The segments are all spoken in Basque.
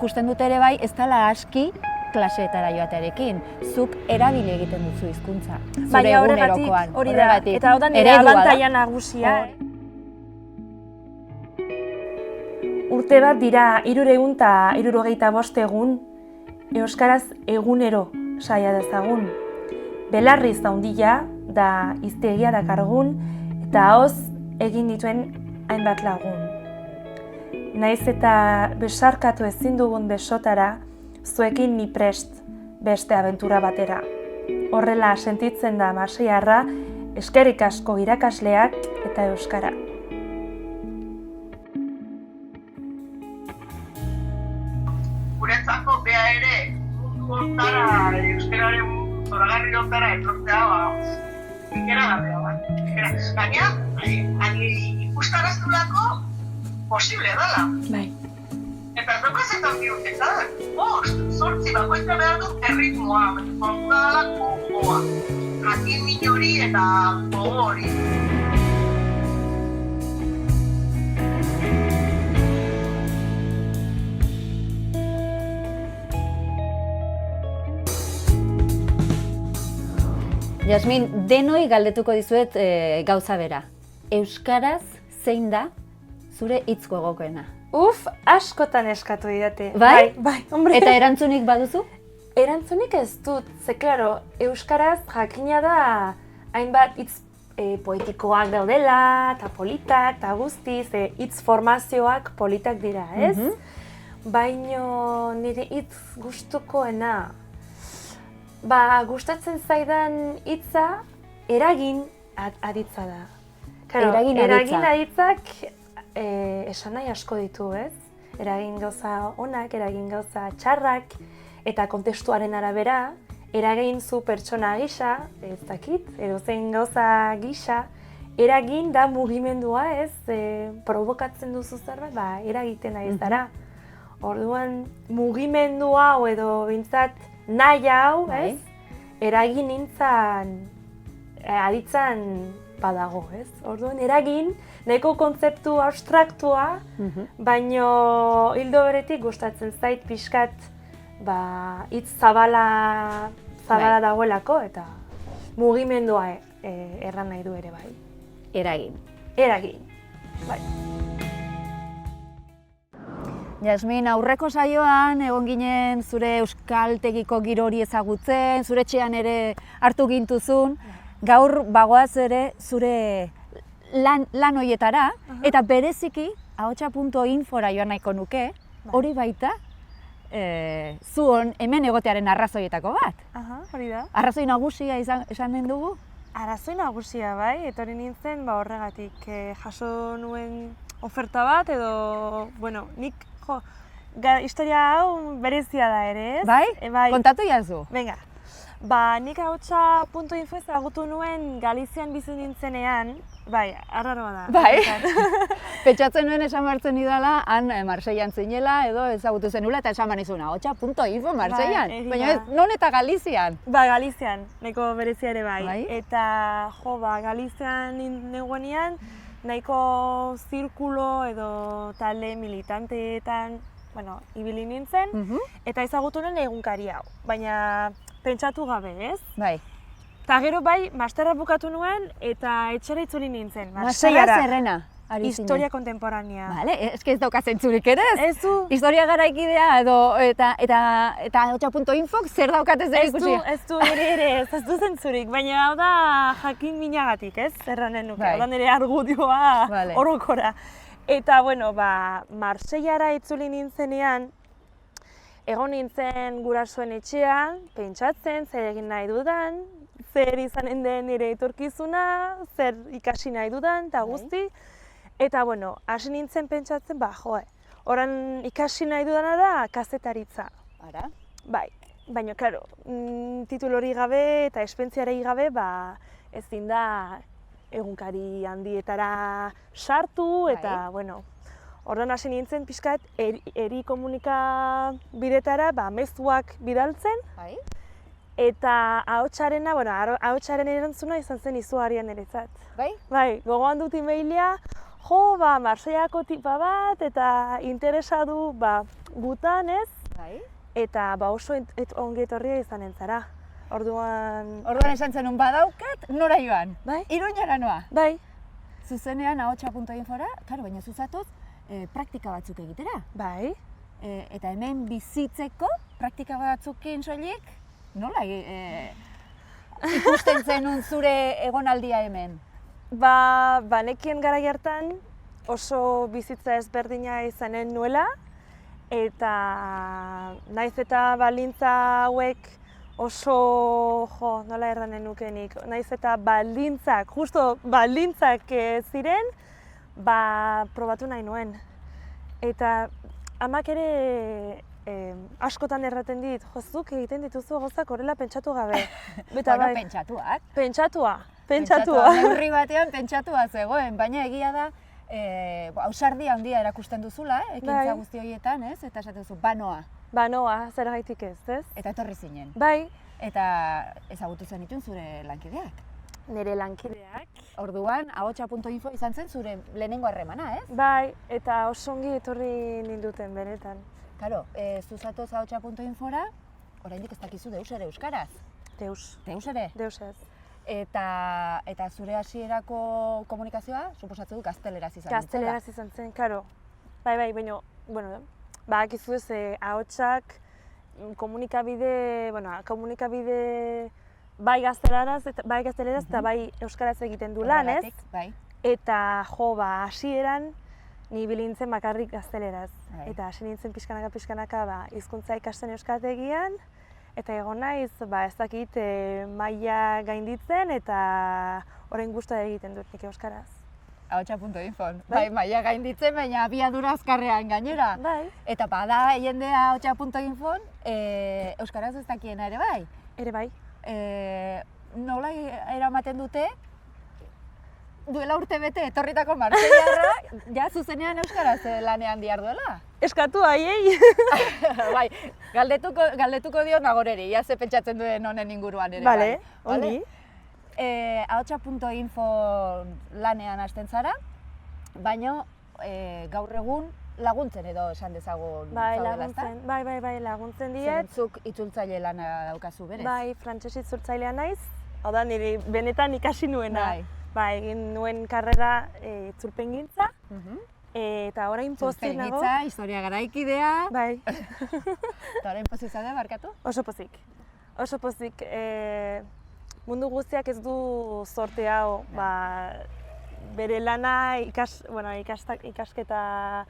ikusten dut ere bai, ez dela aski klaseetara joatearekin. Zuk erabili egiten duzu hizkuntza. Zure egunerokoan. Hori da, eta hau da nire abantaila nagusia. Urte bat dira 365 egun, euskaraz egunero saia dezagun. Belarriz handia da hiztegia dakargun eta ahoz egin dituen hainbat lagun. Naiz eta besarkatu ezin dugun besotara, zuekin ni prest beste abentura batera. Horrela sentitzen da Marseillarra, eskerrik asko irakasleak eta euskara. Guretzako bea ere mundu hontara, euskararen zoragarri hontara etortzea, ikeragarria bat. Gaina, ikustaraztulako posible dela. Bai. Eta ez dauka zetan bihurtetan, 5, 8 bakoitza behar du erritmoa, kontura dela gogoa. Jakin min hori eta gogo hori. Jasmin, denoi galdetuko dizuet gauza bera. Euskaraz zein da zure hitz gogokoena? Askotan eskatu didate. Bai? Bai, hombre. Eta erantzunik baduzu? Erantzunik ez dut, ze klaro, euskaraz jakina da hainbat hitz poetikoak daudela, eta politak, eta guztiz, hitz formazioak politak dira, ez? Baino nire hitz gustukoena, gustatzen zaidan hitza eragin aditza da. Claro, eragin aditzak esan nahi asko ditu, ez? Eragin gauza onak, eragin gauza txarrak, eta kontestuaren arabera, eragin zu pertsona gisa, ez dakit, edozein gauza gisa, eragin da mugimendua, ez? Provokatzen duzu zerbait, eragiten ari zara. Orduan, mugimendu hau edo bintzat nahi hau, ez? Eragin nintzen aditzan badago, ez? Orduan, eragin nahiko kontzeptu abstraktua, baino hildo beretik gustatzen zait pixkat hitz zabala dagoelako eta mugimendua erran nahi du ere bai. Eragin, bai. Jasmin, aurreko saioan egon ginen zure euskaltegiko giro hori ezagutzen, zure etxean ere hartu gintuzun, gaur bagoaz ere zure lan horietara, eta bereziki ahotsa.infora joan nahiko nuke, hori baita zu hemen egotearen arrazoietako bat. Hori da. Arrazoi nagusia esanen dugu? Arrazoi nagusia bai, etorri nintzen horregatik jaso nuen oferta bat edo, nik historia hau berezia da ere, ez? Bai? Kontatu jazu? Venga. Nik ahotsa.info ezagutu nuen Galizian bizi nintzenean, arraroa da. Bai? Pentsatzen nuen esan martzen nidala, han Marseillan zinela edo ezagutu zenula eta esan manizun ahotsa.info Marseillan. Baina non eta Galizian? Galizian, nahiko berezia ere bai. Eta Galizian neguenean, nahiko zirkulo edo talde militanteetan, ibili nintzen, eta ezagutu nuen egunkari hau, baina pentsatu gabe, ez? Bai. Eta gero masterra bukatu nuen eta etxera itzuli nintzen. Masterra zerrena? Historia kontemporanea. Bale, ez dauka zentzurik ere ez? Ez du. Historia garaikidea eta ahotsa.infok zer daukatez zer ikusia? Ez du ez du zentzurik, baina hau da jakin minagatik, ez? Erranen nuke, hau da nire argudioa orokora. Eta, Marseillara itzuli nintzenean, egon nintzen gurasoen etxean, pentsatzen, zer egin nahi dudan, zer izanen den nire etorkizuna, zer ikasi nahi dudan, eta guzti. Eta, hasi nintzen pentsatzen, horan ikasi nahi dudana da kazetaritza. Ara? Bai, baina, klaro, titulu hori gabe eta espentziarei gabe, ezin da egunkari handietara sartu, eta, orduan hasi nintzen pixkat eri komunikabidetara mezuak bidaltzen. Eta ahotsaren erantzuna izan zen izugarrian niretzat. Bai? Bai, gogoan dut emailia, Marseillako tipa bat eta interesa du gutan, ez? Bai. Eta oso ongi etorria izanen zara. Orduan Esan zenun badaukat, nora joan? Bai. Iruñara noa? Bai, Zuzenean ahotsa.infora, karo, baina zuzatoz, praktika batzuk egitera. bai. Eta hemen bizitzeko praktika batzukin soilik, nola ikusten zenun zure egonaldia hemen? Nekien garai hartan oso bizitza ezberdina izanen nuela, eta naiz eta baldintza hauek oso, nola erranen nukenik, naiz eta baldintzak, justo baldintzak ziren, probatu nahi nuen. Eta amak ere askotan erraten dit, jozuk egiten dituzu gauzak horrela pentsatu gabe. Bueno, pentsatuak. Pentsatua. Neurri batean pentsatua zegoen, baina egia da, ausardia handia erakusten duzula, ekintza guzti horietan, ez? Eta esaten duzu, Banoa, zergaitik ez? Eta etorri zinen. Bai. Eta ezagutu zenituen zure lankideak. Nire lankideak. Orduan, ahotsa.info izan zen zure lehenengo harremana, ez? Bai, eta oso ongi etorri ninduten benetan. Karo, zuzatoz ahotsa.infora, oraindik ez dakizu deus ere euskaraz. Deus. Deus ere? Deus ez. Eta zure hasierako komunikazioa, suposatzen du gazteleraz izan zen. Gazteleraz izan zen, karo. Bai, baina, badakizu ez, ahotsak komunikabide bai gazteleraz eta bai euskaraz egiten du lan, ez? Bai. Eta hasieran ni bilintzen bakarrik gazteleraz. Eta hasi nintzen pixkanaka hizkuntza ikasten euskaltegian, eta egon naiz, ez dakit, maila gainditzen eta orain gustua egiten dut nik euskaraz. Ahotsa.info. Bai, maila gainditzen, baina abiadura azkarrean gainera. Bai. Eta bada jendea ahotsa.info euskaraz ez dakiena ere bai. Ere bai. Nola eramaten dute, duela urtebete etorritako martxeiarra, ja zuzenean euskaraz lanean diarduela. Eskatu haiei. Bai, galdetuko diot Nagoreri, ja ze pentsatzen duen honen inguruan ere. Bale, ongi. Ahotsa.info lanean hasten zara, baina gaur egun laguntzen edo esan dezagun zaudela, ezta? Bai, laguntzen diet. Zuk itzultzaile lana daukazu berez? Bai, frantses itzultzailea naiz. Hau da, nire benetan ikasi nuena. Bai, egin nuen karrera itzulpengintza. Eta orain pozik nago. Itzulpengintza, historia garaikidea. Bai. Eta orain pozik zaude, barkatu? Oso pozik. Mundu guztiak ez du zorte hau, bere lana ikasketa,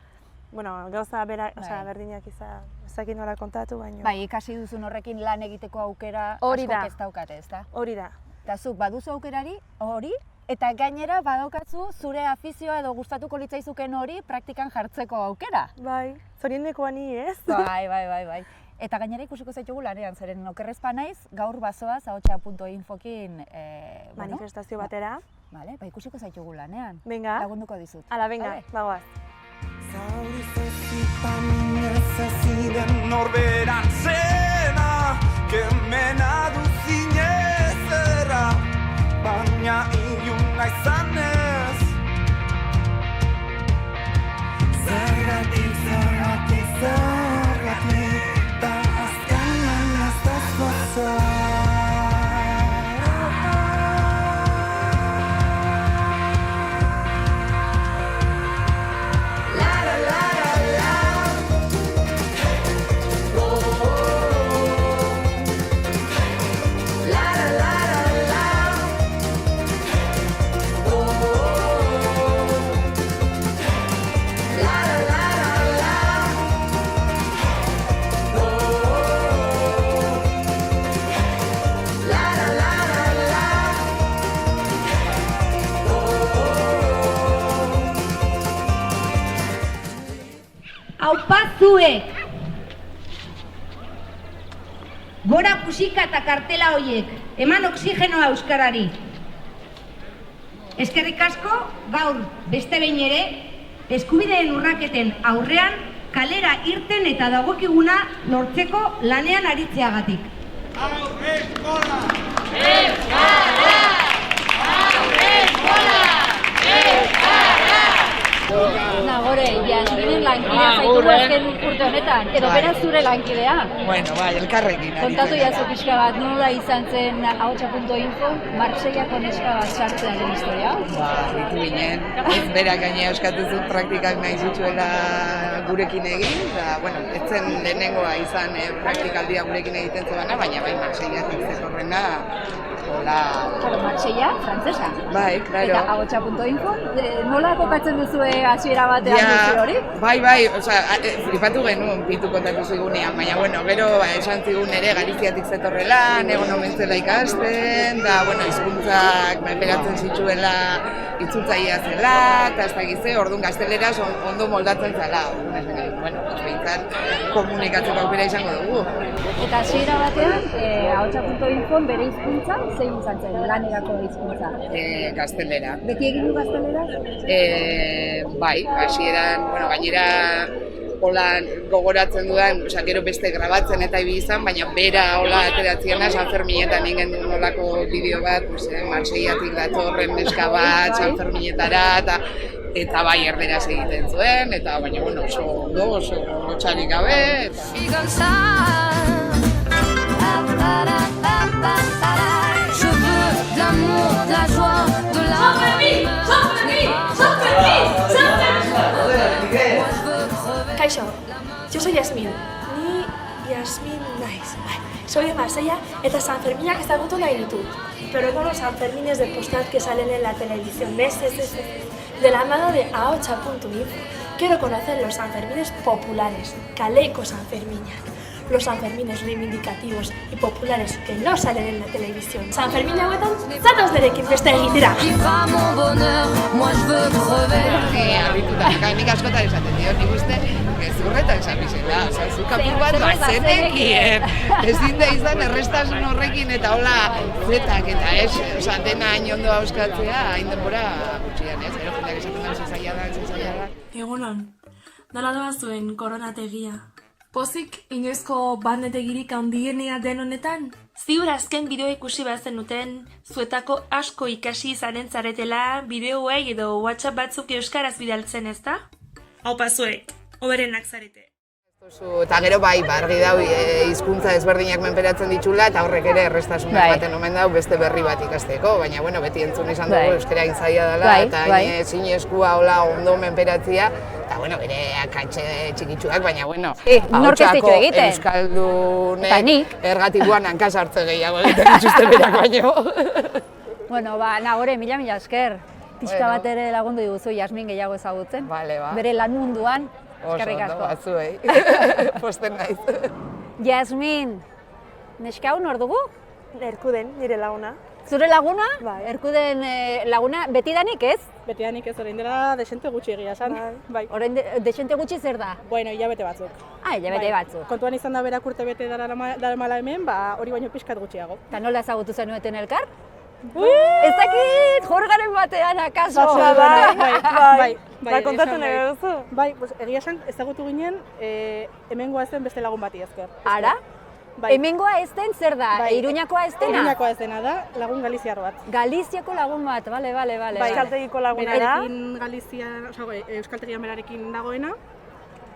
gauza berdinak ezakit nola kontatu, baina... Bai, ikasi duzun horrekin lan egiteko aukera askok ez daukate, ezta? Hori da. Eta zuk baduzu aukerari hori, eta gainera badaukazu zure afizioa edo gustatuko litzaizuken hori praktikan jartzeko aukera. Bai, zorionekoa ni ez? Bai. Eta gainera ikusiko zaitugu lanean, zeren okerrezpa naiz, gaur bazoaz ahotsa.infokin manifestazio batera. Bale, ikusiko zaitugu lanean. Venga. Lagunduko dizut. Ala, venga, bagoaz. Zauri zezitan inezaziden norberan zena, kemena duzinezera, baina iluna izanez. Zergatik, da azkanan ez da zuaza. Zuek! Gora musika eta kartela horiek, eman oxigenoa euskarari. Eskerrik asko, gaur beste behin ere, eskubideen urraketen aurrean kalera irten eta dagokiguna lortzeko lanean aritzeagatik. Haurreskola! Euskara! Haurreskola! Euskara! Nagore, Jasminen lankidea zaitugu azken urte honetan, edo bera zure lankidea. Bueno, bai, elkarrekin. Kontatu jazu pixka bat, nola izan zen ahotsa.info, Marseillako neska bat sartzearen historia? Ba, ditu ginen, berak gainea euskatu zut praktikak nahi zituela gurekin egin, eta, bueno, ez zen lehenengoa izan praktikaldia gurekin egiten zebana, baina bai Marseillatik zetorrena, hola... Claro, Marseilla, frantzesa. Bai, claro. Eta ahotsa.info, nola kokatzen duzue hasiera batean duzu hori? Bai, flipatu genuen pitu kontatu zigunean, baina, bueno, gero esan zigun ere Galiziatik zetorrela, egon omen zela ikasten, da, bueno, hizkuntzak menperatzen zituela itzultzailea zela, eta ez dakize, orduan gazteleraz ondo moldatzen zela. Bueno, behintzat komunikatzeko aukera izango dugu. Eta hasiera batean, ahotsa.info bere hizkuntza, zein izan zen, lanerako hizkuntza? Gaztelera. Beti egin du gazteleraz? Bai, hasieran, bueno, gainera hola gogoratzen dudan, osea, gero beste grabatzen eta ibi izan, baina bera hola ateratziena San Ferminetan egin duen holako bideo bat, Marseillatik datorren neska bat, San Ferminetara, eta bai erderaz egiten zuen, eta baina, bueno, oso ondo, oso lotxarik gabe, eta... Kaixo, yo soy Yasmin. Ni Yasmin naiz. Soy de Marsella eta San Ferminak ezagutu nahi ditut. Pero no los Sanfermines de postal que salen en la televisión. ¿Ves? De la mano de ahotsa.info. Quiero conocer los Sanfermines populares, kaleiko Sanferminak. Los Sanfermines reivindicativos y populares que no salen en la televisión. Sanfermin hauetan, zatoz derekin beste egitera! Nik askotan esaten dio, nik uste gezurretan zabizela, zuk apur bat bazenekien. Ezin da izan errestasun horrekin eta hola zetak eta ez, dena hain ondo auskatzea, hain denbora gutxian ez, gero jendeak esaten da zezaila da. Egunon, dala doa zuen koronategia. Pozik inoizko bandetegirik handienea den honetan? Ziur azken bideo ikusi bazen duten, zuetako asko ikasi izanen zaretela bideoei edo WhatsApp batzuk euskaraz bidaltzen, ezta? Haupa zuek, oberenak zarete. Eta gero bai, argi dau hizkuntza ezberdinak menperatzen ditxula eta horrek ere errestasunak baten omen dau beste berri bat ikasteko, baina bueno, beti entzun izan dugu euskara intzaia dela eta zinezkua hola ondo menperatzia, eta bueno, bere akatxe txikitsuak, baina bueno, ahotxako euskaldunek ergatikoan hankasartze gehiago egiten dituzte berak baino. Bueno, nagore, mila esker. Pixka bat ere lagundu diguzu Yasmin gehiago ezagutzen. Bere lan munduan. Eskerrik asko. Oso, batzuei. Posten naiz. Yasmin, neska hau nor dugu? Erkuden, nire laguna. Zure laguna? Bai. Erkuden laguna betidanik ez? Betidanik ez, orain dela desente gutxi egia esan. Bai. Orain desente gutxi zer da? Bueno, hilabete batzuk. Hilabete batzuk. Kontuan izan da berak urte bete daramala hemen, hori baino pixkat gutxiago. Eta nola ezagutu zenueten elkar? Ez dakit, jorgaren batean, akaso? Bai, kontatu nahi duzu. Bai, egia esan ezagutu ginen, hemengoa ez den beste lagun bati ezker. Ara? Hemengoa ez den zer da? Iruñakoa ez dena? Iruñakoa ez dena da, lagun galiziar bat. Galiziako lagun bat, bale. Euskaltegiko laguna da. Euskaltegian berarekin dagoena,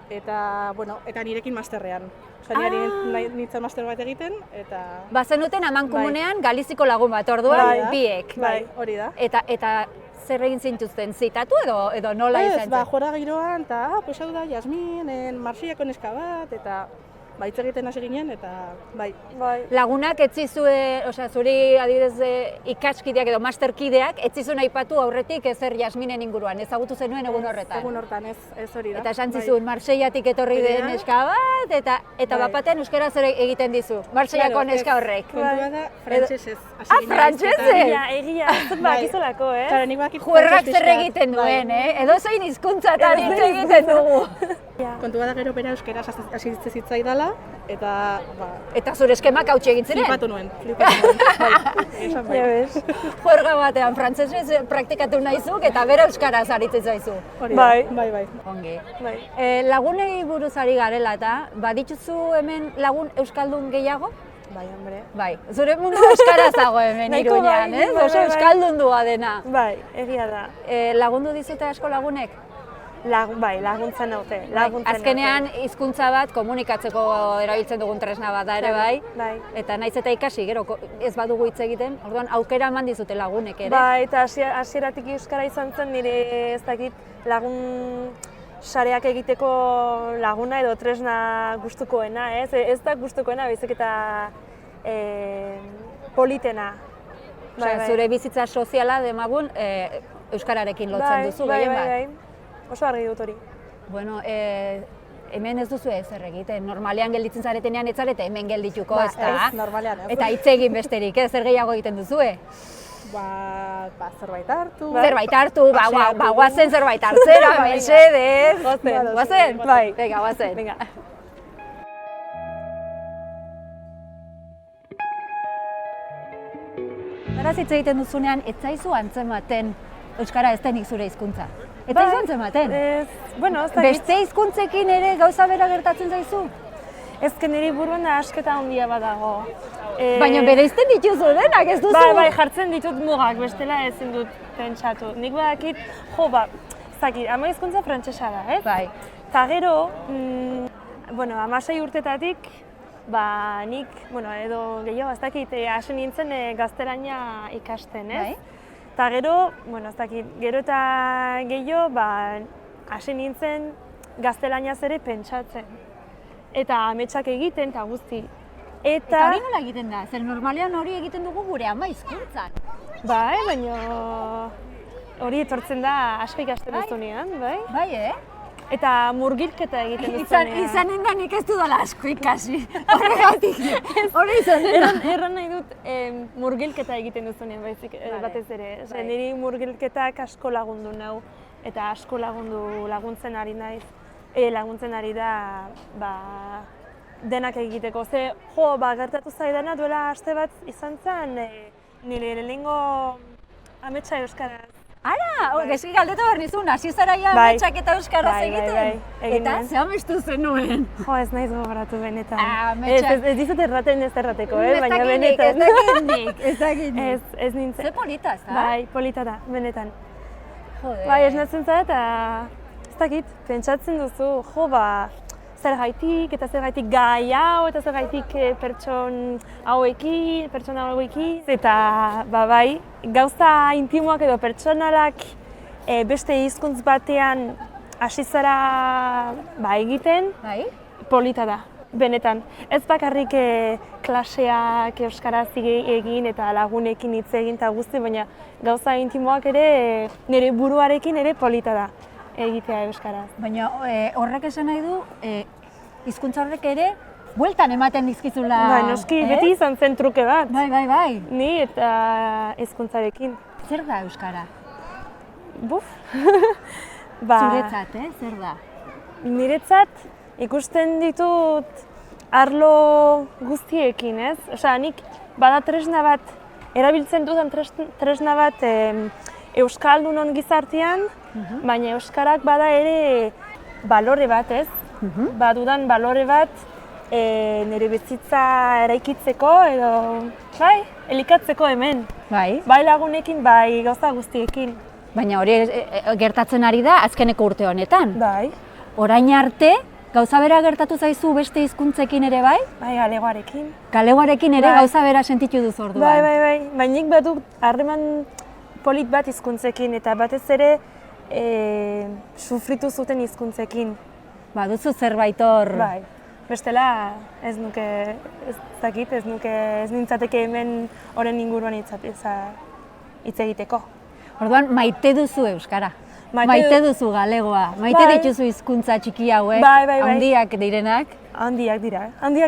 eta, bueno, eta nirekin masterrean. Osa, nire nintzen master bat egiten, eta... Bazenuten amankomunean Galiziko lagun bat, orduan biek. Bai, hori da. Eta zer egin zintuzten, zitatu edo nola izan zen? Ez, jora giroan, eta, pues hau da, Yasmin, Marseiako neska bat, eta... hitz egiten hasi ginen, eta bai. Lagunak etzizue, zuri adibidez ikaskideak edo masterkideak, etzizuen aipatu aurretik ezer Yasminen inguruan, ezagutu zenuen egun horretan. Egun hortan, ez hori da. Eta esan zizun, Marseillatik etorri den neska bat, eta bapaten euskaraz ere egiten dizu, Marseiako neska horrek. Kontua da, frantsesez. Frantsesez? Egia, bakizolako, Juergak zer egiten duen, edo zein hizkuntzatan hitz egiten dugu. Kontua da gero bera euskaraz hasi zitzaidala, eta zure eskemak hautsi egin ziren? Flipatu nuen. Juerga batean frantsesez praktikatu nahizuk eta bera euskaraz aritzen zaizu. Bai. Ongi. Lagunei buruz ari garela eta badituzu hemen lagun euskaldun gehiago? Bai, hombre. Bai, zure mundu euskaraz dago hemen Iruñan, ez? Oso euskaldundua dena. Bai, egia da. Lagundu dizute asko lagunek? laguntzen naute. Azkenean hizkuntza bat komunikatzeko erabiltzen dugun tresna bat da ere bai. Eta naiz eta ikasi, gero ez badugu hitz egiten, orduan aukera eman dizute lagunek ere. Bai, eta hasieratik euskara izan zen nire ez dakit lagun sareak egiteko laguna edo tresna gustukoena, ez? Ez da gustukoena, baizik eta politena. Zure bizitza soziala demagun euskararekin lotzen duzu gehien bat. Bai. Oso argi dut hori. Bueno, hemen ez duzu ezer egiten. Normalean gelditzen zaretenean ez zarete hemen geldituko, ez da? Ez, normalean ez. Eta hitz egin besterik, zer gehiago egiten duzue? Zerbait hartu. Zerbait hartu, guazen zerbait hartzera, mesedez. Guazen? Bai. Venga, guazen. Venga. Euskaraz hitz egiten duzunean, ez zaizu antzematen euskara ez denik zure hizkuntza. Ez zaizu antzematen? Bueno, ez dakit. Beste hizkuntzekin ere gauza bera gertatzen zaizu? Ezken niri buruan asketa handia badago. Baina bereizten dituzu denak, ez duzu? Bai, jartzen ditut mugak, bestela ezin dut pentsatu. Nik badakit, ez dakit, ama hizkuntza frantsesa da, ez? Bai. Ta gero, 16 urtetatik, nik, edo gehiago, ez dakit, hasi nintzen gaztelania ikasten, ez? Bai. Ta gero, ez dakit, gero eta gehiago, hasi nintzen gaztelaniaz ere pentsatzen. Eta ametsak egiten, eta guzti. Eta hori nola egiten da? Zer normalean hori egiten dugu gure ama hizkuntzan. Bai, baina hori etortzen da asko ikasten duzunean, bai? Bai, Eta murgilketa egiten duzunean. Izanen da nik ez dudala asko ikasi. Horregatik, hori izanen da. Erran nahi dut murgilketa egiten duzunean, baizik batez ere. Niri murgilketak asko lagundu nau, eta asko laguntzen ari naiz. Laguntzen ari da denak egiteko. Gertatu zaidana duela aste bat izan zen nire lehenengo ametsa euskaraz. Ara, geski galdetu behar nizun, hasi zaraia ametsak eta euskaraz egiten. Eta ze amestu zenuen? Ez naiz gogoratu benetan. Ametsak. Ez dizut erraten ez errateko, baina benetan. Ez dakit nik. Ez nintzen. Ze polita, ez da? Bai, polita da, benetan. Jode. Bai, esnatzen zara eta ez dakit, pentsatzen duzu, zergaitik eta zergaitik gai hau eta zergaitik pertsona hauekin. Eta bai, gauza intimoak edo pertsonalak beste hizkuntz batean hasi zara egiten, polita da, benetan. Ez bakarrik klaseak euskaraz egin eta lagunekin hitz egin eta guzti, baina gauza intimoak ere nire buruarekin ere polita da egitea euskaraz. Baina horrek esan nahi du, hizkuntza horrek ere bueltan ematen dizkizula. Bai, noski, beti izan zen truke bat. Bai. Ni eta hizkuntzarekin. Zer da euskara? Buf. Zuretzat, zer da? Niretzat ikusten ditut arlo guztiekin, ez? Osea, nik bada tresna bat, erabiltzen dudan tresna bat euskaldunon gizartean, baina euskarak bada ere balore bat, ez? Badudan balore bat nire bizitza eraikitzeko edo elikatzeko hemen. Bai lagunekin, bai gauza guztiekin. Baina hori gertatzen ari da azkeneko urte honetan. Bai. Orain arte, gauza bera gertatu zaizu beste hizkuntzekin ere bai? Bai, galegoarekin. Galegoarekin ere gauza bera sentitu duzu orduan. Bai. Bainik badut harreman polit bat hizkuntzekin eta batez ere sufritu zuten hizkuntzekin. Baduzu zerbait hor. Bai. Bestela ez nintzateke hemen horren inguruan hitz egiteko. Orduan maite duzu euskara. Maite duzu galegoa. Maite dituzu hizkuntza txiki hauek. Bai. Handiak direnak. Handiak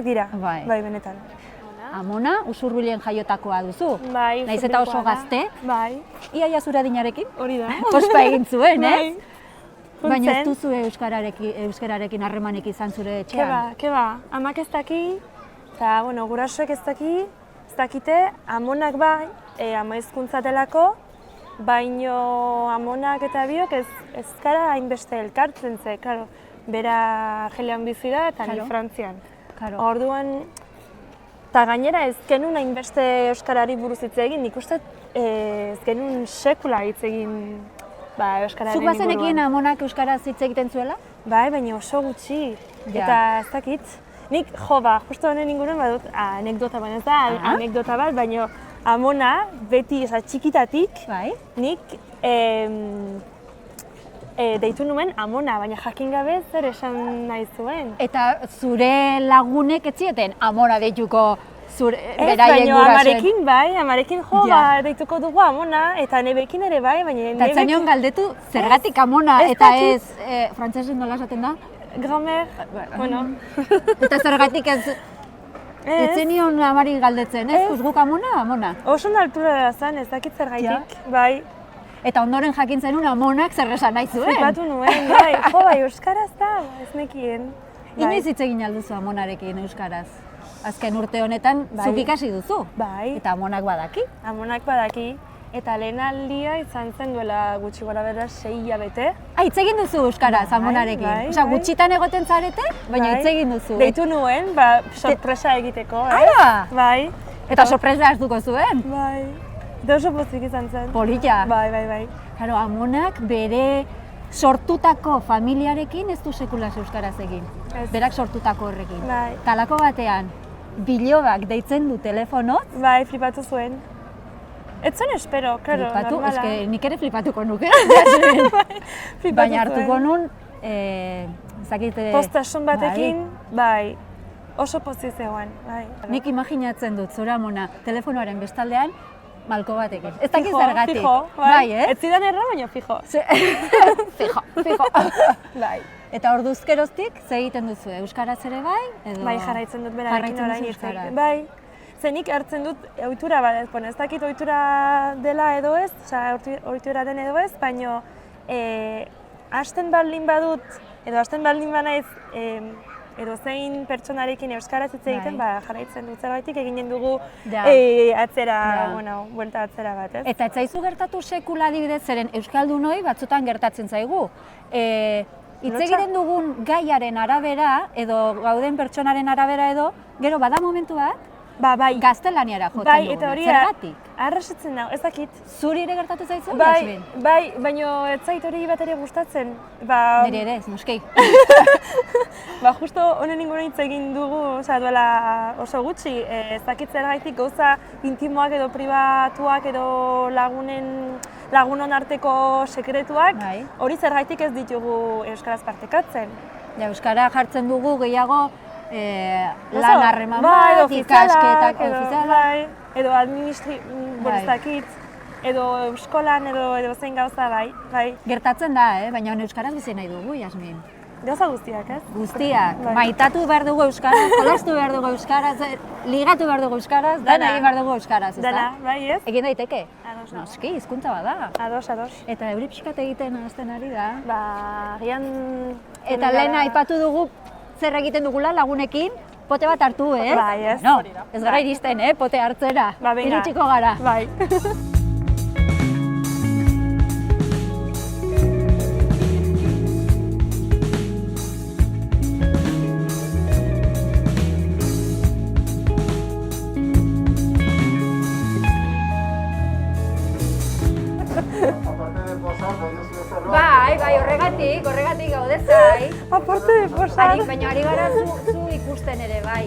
dira. Bai, benetan. Amona, Usurbilen jaiotakoa duzu. Bai, naiz eta oso gazte. Bai. Iaia zure adinarekin. Hori da. Ospa egin zuen, ez? Baina ez Bai. duzu euskararekin harremanik izan zure etxean? Keba, amak ez daki, eta gurasoek ez dakite, amonak bai, ama hizkuntza delako, baino amonak eta biok ez gara hainbeste elkartzen ze, bera Argelian bizi da eta ni Frantzian. Orduan, eta gainera ez genuen hainbeste euskarari buruz hitz egin, nik uste ez genuen sekula hitz egin euskararen Zuk bazenekin amonak euskaraz hitz egiten zuela? Bai, baina oso gutxi. Ja. Eta ez dakit. Nik, justo honen inguruan badut anekdota, baina ez da anekdota bat, baina amona beti, txikitatik, Bai. nik deitu nuen amona, baina jakin gabe zer esan nahi zuen. Eta zure lagunek ez zieten amona deituko zure Ez, beraien baina gurasoen. amarekin deituko dugu amona, eta nebekin ere bai, baina Eta zenion galdetu zergatik amona ez eta dakit. ez frantsesen nola esaten da? Gramer, bueno. Eta zergatik ez zenion amari galdetzen, ez? Guk amona? Oso altura da zen, ez dakit zergaitik, bai. Eta ondoren jakin zenun amonak zer esan nahi zuen. Flipatu nuen, bai, euskaraz da, ez nekien. Inoiz hitz egin alduzu amonarekin euskaraz? Azken urte honetan zuk ikasi duzu? Bai. Eta amonak badaki? Amonak badaki, eta lehen aldia izan zen duela gutxi gora bera 6 hilabete. Hitz egin duzu euskaraz amonarekin? bai, Osea, bai. gutxitan egoten zarete, baina hitz egin duzu. Deitu nuen, sorpresa egiteko, Ara! Bai. Eta sorpresa hartuko zuen? Bai. Eta oso pozik izan zen. Polita. Bai. Claro, amonak bere sortutako familiarekin ez du sekulas euskaraz egin. Ez. Berak sortutako horrekin. Bai. Talako batean, bilobak deitzen du telefonoz, Bai, flipatu zuen. Ez zuen espero, claro, flipatu, normala. eske nik ere flipatuko nuke. Flipatu Baina hartuko zuen. nun, zakite... Postasun batekin, bai. Oso pozik zegoen, bai. Nik imaginatzen dut zure amona telefonoaren bestaldean, malko batekin. Ez dakit Fijo, zergatik. Fijo, Bai, Ez zidan erra, baina fijo. Fijo. Bai. Eta orduz geroztik, ze egiten duzu, euskaraz ere bai? Edo... Bai, jarraitzen dut berarekin Jarraitzen orain duzu hitz egiten. euskaraz. Bai. Zenik hartzen dut ohitura bat, ez dakit ohitura dela edo ez, ohitura den edo ez, baina hasten baldin badut, edo hasten baldin banaiz, edo zein pertsonarekin euskaraz hitz egiten, jarraitzen dut zerbaitik eginen dugu atzera, buelta atzera bat, ez? Eta ez zaizu gertatu sekula adibidez, zeren euskaldunoi batzutan gertatzen zaigu. Hitz egiten dugun gaiaren arabera, edo gauden pertsonaren arabera edo, gero bada momentu bat, bai. gaztelaniara jotzen Bai, dugu. eta hori Zergatik? arrasatzen da, ez dakit. Zuri ere gertatu zaizu, Bai, Yasmin? bai, baina ez zait hori bat ere gustatzen. Nire ere, ez noski. Justo honen inguruan hitz egin dugu, duela oso gutxi, ez dakit zergaitik gauza intimoak edo pribatuak edo lagunon arteko sekretuak, hori zergaitik ez ditugu euskaraz partekatzen. Ja, euskara jartzen dugu gehiago lan harreman bat, ikasketak, ofizialak. Edo administrazioak, edo eskolan, edo zein gauza, bai. Gertatzen da, baina euskaraz bizi nahi dugu, Yasmin. Gauza guztiak, ez? Guztiak. Maitatu behar dugu euskaraz, jolastu behar dugu euskaraz, ligatu behar dugu euskaraz, dana egin behar dugu euskaraz, ezta? Dana, bai, ez? Egin daiteke? Ados. Noski, hizkuntza bada. Ados. Eta euri pixkat egiten hasten ari da. Agian... Eta lehen aipatu dugu zer egiten dugula lagunekin, pote bat hartu, Bai, ez? No, ez gara iristen, pote hartzera. Iritsiko gara. Bai. Bai, horregatik gaude zai. Aparte de posar. Baina ari gara zu ikusten ere bai,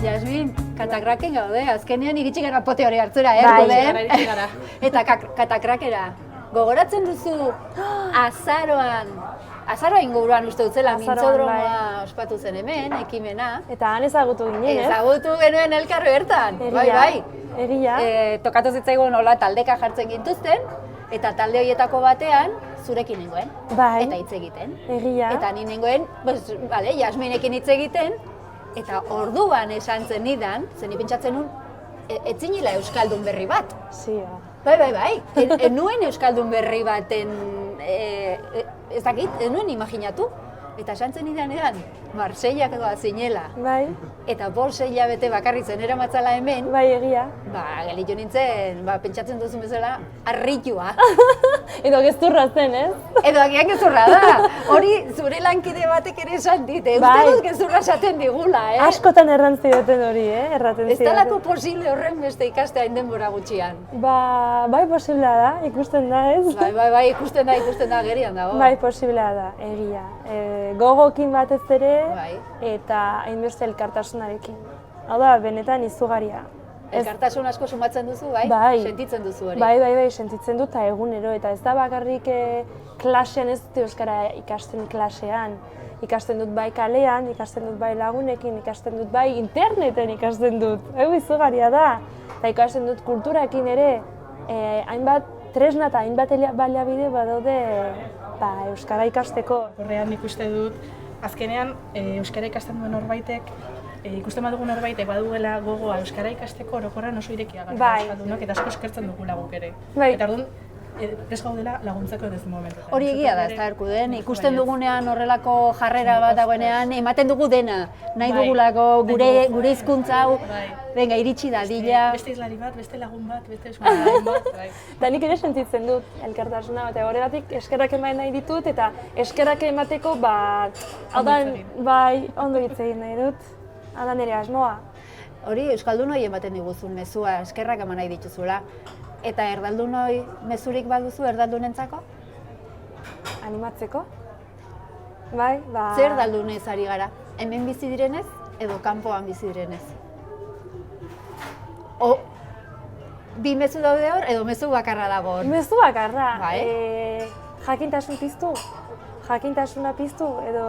Yasmin, katakraken gaude, azkenean iritsi gara pote hori hartzera, Bai, Eta katakrakera, gogoratzen duzu azaroa inguruan uste dutzela, mintzodromoa ospatu zen hemen, ekimena. Eta han ezagutu ginen, ez? Ezagutu genuen elkarri bertan, bai. Egia. Tokatu zitzaigun nola taldeka jartzen gintuzten, eta talde horietako batean zurekin nengoen. Bai. Eta hitz egiten. Egia. Eta ni nengoen, Yasminekin hitz egiten, eta orduan esan zen nidan, zen pentsatzen nun, ez zinela euskaldun berri bat. Zia. Bai. Enuen euskaldun berri baten, ez dakit, enuen imaginatu. Eta esantzen idanean, Marseillak doa zinela, Bai, eta 5 hilabete bakarrik zenera matzala hemen, bai egia. gelditu nintzen, pentsatzen duzun bezala, arritua. Edo gezurra zen, ez? Edo agian gezurra da, hori zure lankide batek ere esan dit, uste dut gezurra esaten digula, Askotan errantzi duten hori, erraten Ez zidaten. talako posible horren beste ikaste hain denbora gutxian. Bai posiblea da, ikusten da, ez? Bai, ikusten da, gerian dago. Bai, posiblea da, egia. Gogokin batez ere, Bai. eta hainbeste elkartasunarekin. Hau da, benetan izugarria. Elkartasun asko sumatzen duzu, bai? Bai. Sentitzen duzu hori. Bai, sentitzen dut, eta egunero. Eta ez da bakarrik klasean, ez dut euskara ikasten klasean. Ikasten dut bai kalean, ikasten dut bai lagunekin, ikasten dut bai interneten ikasten dut. Izugarria da. Eta ikasten dut kulturakin ere, hainbat tresna eta hainbat baliabide badaude euskara ikasteko. Horrean nik uste dut, azkenean euskara ikasten duen norbaitek, ikusten badugu norbaitek baduela gogoa euskara ikasteko orokorran oso irekia gara euskaldunok eta asko eskertzen dugu guk ere. Eta orduan, prest gaudela laguntzeko edo momentuetan. Hori egia da, ez da erkuden, ikusten dugunean horrelako jarrera bat dagoenean, ematen dugu dena, nahi dugulako gure hizkuntza hau, venga, iritsi dadila. Beste izlari bat, beste lagun bat, beste euskaldun bat. Eta nik ere sentitzen dut elkartasuna bat, horregatik eskerrak eman nahi ditut, eta eskerrak emateko, ondo hitz egin nahi dut, hau nire asmoa. Hori euskaldunoi ematen diguzun mezua, eskerrak eman nahi dituzula. Eta erdaldunoi mezurik baduzu erdaldunentzako? Animatzeko? Bai, Zer erdaldunez ari gara? Hemen bizi direnez edo kanpoan bizi direnez? Bi mezu daude hor edo mezu bakarra dago hor? Mezu bakarra. Bai. Jakintasun piztu, jakintasuna piztu, edo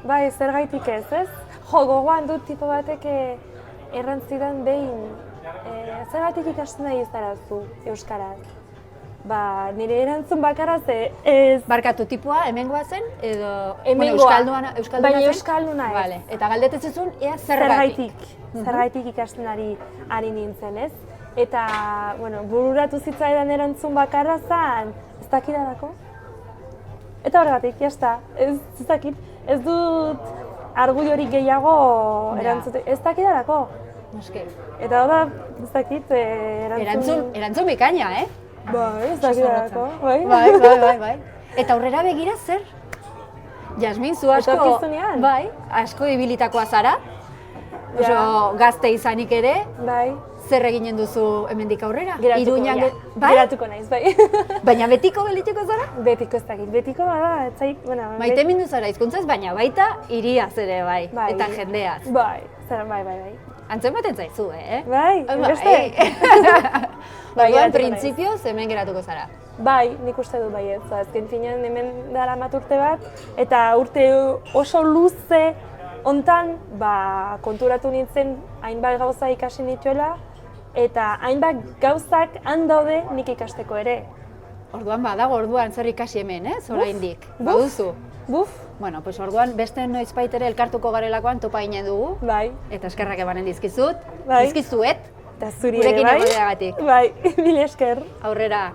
bai, zergaitik ez? Gogoan dut tipo batek errantzidan behin, zergatik ikasten nahi izarazu euskaraz? Nire erantzun bakarra ez... Barkatu, tipua hemengoa zen edo Euskalduna euskalduna zen? Euskalduna ez. Vale. Eta galdetetzezun, ea zergatik? Zergatik ikasten ari nintzen, ez? Eta, bururatu zitzaidan erantzun bakarra zen, ez dakidalako? Eta horregatik, jazta, ez dakit, ez dut argudiorik gehiago erantzute, ez dakidalako? Noske. Eta da, ez dakit, Erantzun bikaina, Bai, ez dakidalako, bai? Bai. Eta aurrera begira zer? Jasmin, zu asko... Etorkizunean? Bai, asko ibilitakoa zara. Oso gazte izanik ere. Bai. Zer eginen duzu hemendik aurrera? Geratuko naiz, bai. Baina betiko gelituko zara? Betiko ez dakit, betiko bada, ez zait, Maite mindu zara hizkuntzaz, baina baita hiriaz ere, bai. Eta jendeaz. Bai, bai. Antzen baten zaizu, Bai, beste. Orduan, printzipioz hemen geratuko zara. Bai, nik uste dut bai ez. Azken finean hemen daramat urte bat, eta urte oso luze hontan konturatu nintzen hainbat gauza ikasi nituela, eta hainbat gauzak handaude nik ikasteko ere. Orduan orduan zer ikasi hemen, oraindik. Baduzu. Buf. Bueno, pues orduan beste noizbait ere elkartuko garelakoan topa ginen dugu. Bai. Eta eskerrak emanen dizkizut. Bai. Dizkizuet. Eta zuri ere, bai. Gurekin egoteagatik. Bai, mil esker. Aurrera.